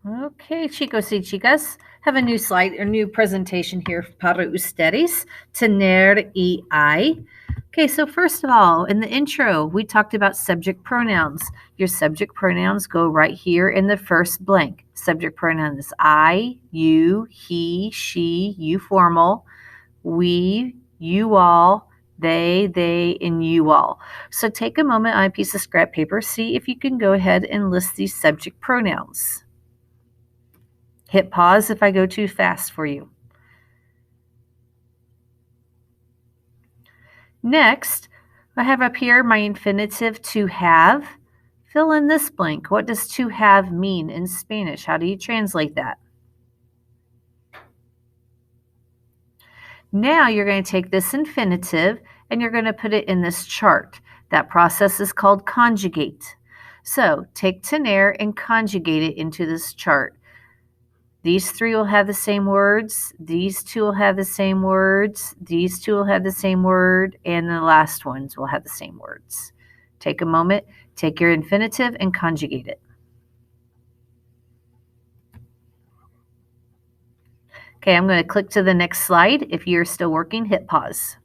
Okay, chicos y chicas, have a new slide, a new presentation here para ustedes, tener y hay. Okay, so first of all, in the intro, we talked about subject pronouns. Your subject pronouns go right here in the first blank. Subject pronoun is I, you, he, she, you formal, we, you all, they, and you all. So take a moment on a piece of scrap paper, see if you can go ahead and list these subject pronouns. Hit pause if I go too fast for you. Next, I have up here my infinitive to have. Fill in this blank. What does to have mean in Spanish? How do you translate that? Now you're going to take this infinitive and you're going to put it in this chart. That process is called conjugate. So take tener and conjugate it into this chart. These three will have the same words. These two will have the same words. These two will have the same word. And the last ones will have the same words. Take a moment, take your infinitive and conjugate it. Okay, I'm going to click to the next slide. If you're still working, hit pause.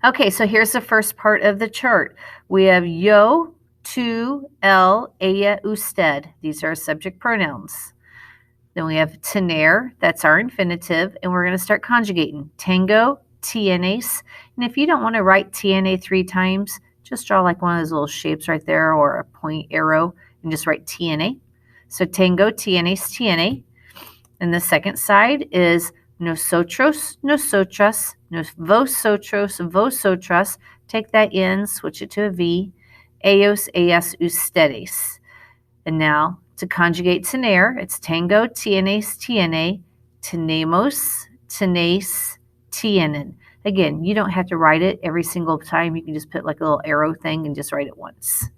Okay, so here's the first part of the chart. We have yo, tú, él, ella, usted. These are subject pronouns. Then we have tener, that's our infinitive, and we're going to start conjugating. Tengo, tienes, and if you don't want to write tiene 3 times, just draw like one of those little shapes right there or a point arrow and just write tiene. So tengo, tienes, tiene. And the second side is nosotros, nosotras, vosotros, vosotras. Take that in, switch it to a V. Ellos, ellas, ustedes. And now to conjugate tener, it's tengo, tienes, tiene, tenemos, tenéis, tienen. Again, you don't have to write it every single time. You can just put like a little arrow thing and just write it once.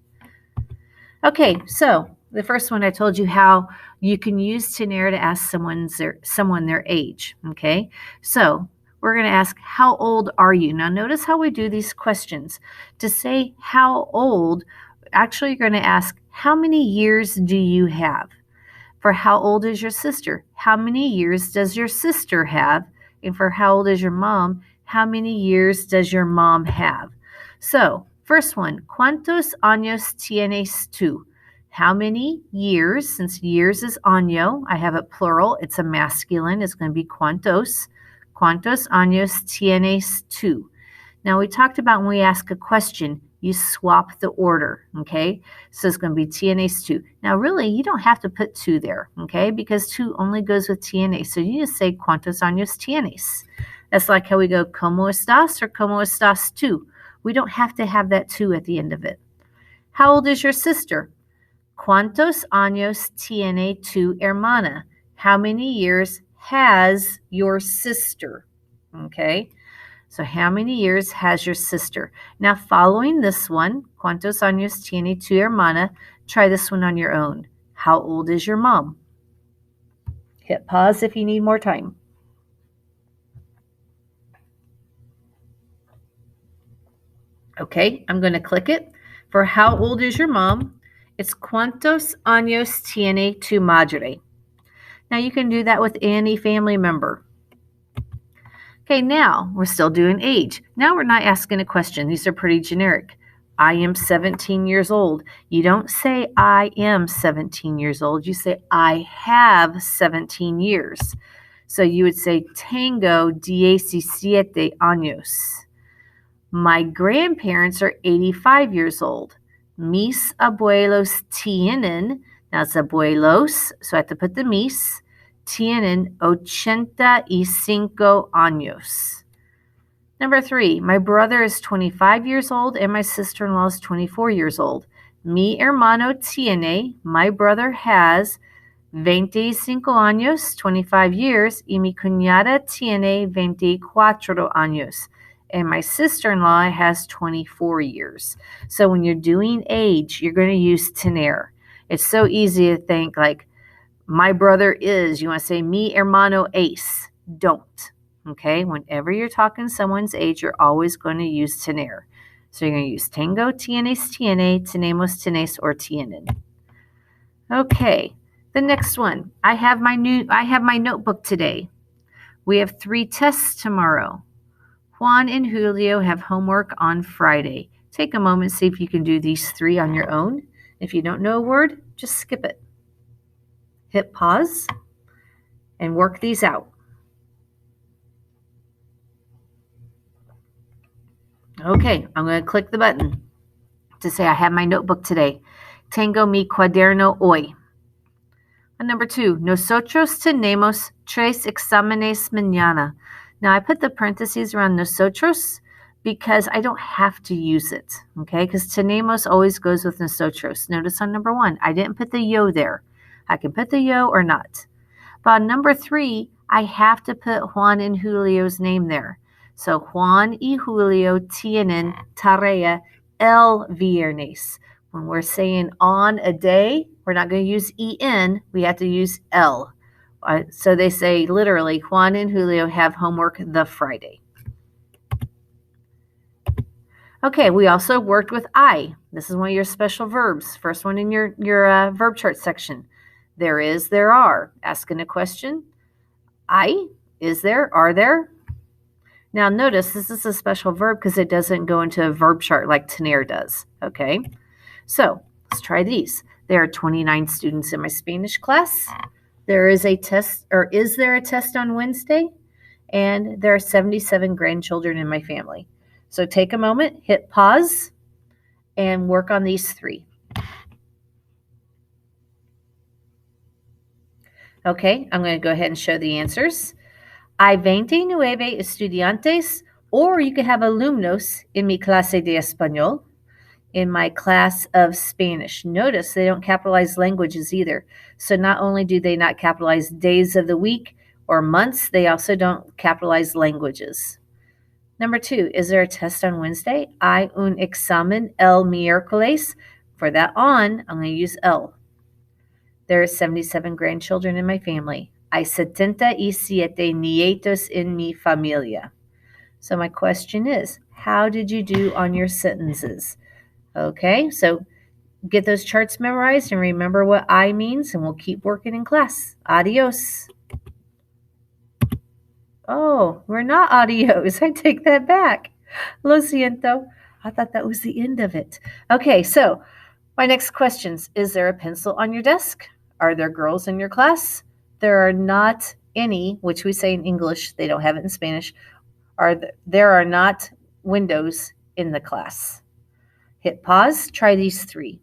Okay, so the first one I told you how you can use tener to ask someone their age. Okay, so we're going to ask, how old are you? Now notice how we do these questions. To say how old, actually you're going to ask, how many years do you have? For how old is your sister? How many years does your sister have? And for how old is your mom? How many years does your mom have? So, first one, ¿cuántos años tienes tú? How many years? Since years is año, I have it plural. It's a masculine. It's going to be cuántos. ¿Cuántos años tienes tú? Now, we talked about when we ask a question, you swap the order, okay? So it's going to be tienes tú. Now, really, you don't have to put tú there, okay? Because tú only goes with tiene. So you just say, ¿cuántos años tienes? That's like how we go, ¿cómo estás? Or ¿cómo estás tú? We don't have to have that tú at the end of it. How old is your sister? ¿Cuántos años tiene tu hermana? How many years has your sister? Okay, so how many years has your sister? Now, following this one, ¿cuántos años tiene tu hermana? Try this one on your own. How old is your mom? Hit pause if you need more time. Okay, I'm going to click it. For how old is your mom? It's ¿cuántos años tiene tu madre? Now you can do that with any family member. Okay, now we're still doing age. Now we're not asking a question. These are pretty generic. I am 17 years old. You don't say I am 17 years old. You say I have 17 years. So you would say tengo 17 años. My grandparents are 85 years old. Mis abuelos tienen, now it's abuelos, so I have to put the mis, tienen 85 años. Number 3, my brother is 25 years old and my sister-in-law is 24 years old. Mi hermano tiene, my brother has 25 años, 25 years, y mi cuñada tiene 24 años. And my sister-in-law has 24 years. So when you're doing age, you're going to use tener. It's so easy to think like, my brother is, you want to say, mi hermano es. Don't. Okay? Whenever you're talking someone's age, you're always going to use tener. So you're going to use tengo, tienes, tiene, tenemos, tenéis, or tienen. Okay. The next one, I have my notebook today. We have 3 tests tomorrow. Juan and Julio have homework on Friday. Take a moment, see if you can do these 3 on your own. If you don't know a word, just skip it. Hit pause and work these out. Okay, I'm going to click the button to say I have my notebook today. Tengo mi cuaderno hoy. And number 2, nosotros tenemos 3 exámenes mañana. Now, I put the parentheses around nosotros because I don't have to use it, okay? Because tenemos always goes with nosotros. Notice on number 1, I didn't put the yo there. I can put the yo or not. But on number 3, I have to put Juan and Julio's name there. So Juan y Julio tienen tarea el viernes. When we're saying on a day, we're not going to use en, we have to use el. So they say literally, Juan and Julio have homework the Friday. Okay, we also worked with I. This is one of your special verbs. First one in your verb chart section. There is, there are. Asking a question. I, is there, are there? Now notice this is a special verb because it doesn't go into a verb chart like tener does, okay? So let's try these. There are 29 students in my Spanish class. There is a test, or is there a test on Wednesday? And there are 77 grandchildren in my family. So take a moment, hit pause, and work on these 3. Okay, I'm going to go ahead and show the answers. Hay 29 estudiantes, or you could have alumnos en mi clase de español, in my class of Spanish. Notice they don't capitalize languages either. So not only do they not capitalize days of the week or months, they also don't capitalize languages. Number 2, is there a test on Wednesday? Hay un examen el miércoles. For that on, I'm going to use el. There are 77 grandchildren in my family. Hay 77 nietos en mi familia. So my question is, how did you do on your sentences? Okay, so get those charts memorized and remember what I means, and we'll keep working in class. Adios. Oh, we're not adios. I take that back. Lo siento. I thought that was the end of it. Okay, so my next questions. Is there a pencil on your desk? Are there girls in your class? There are not any, which we say in English, they don't have it in Spanish. There are not windows in the class. Hit pause, try these 3.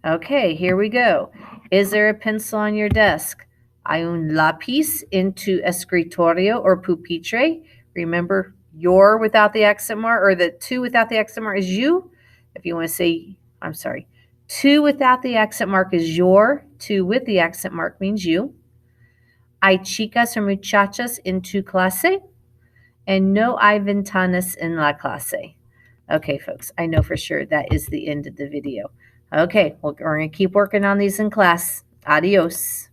Okay, here we go. Is there a pencil on your desk? Hay un lápiz en tu escritorio or pupitre. Remember, your without the accent mark, or the tu without the accent mark is you. If you want to say, I'm sorry, tu without the accent mark is your, tu with the accent mark means you. Hay chicas or muchachas en tu clase. And no hay ventanas en la clase. Okay, folks, I know for sure that is the end of the video. Okay, well, we're going to keep working on these in class. Adios.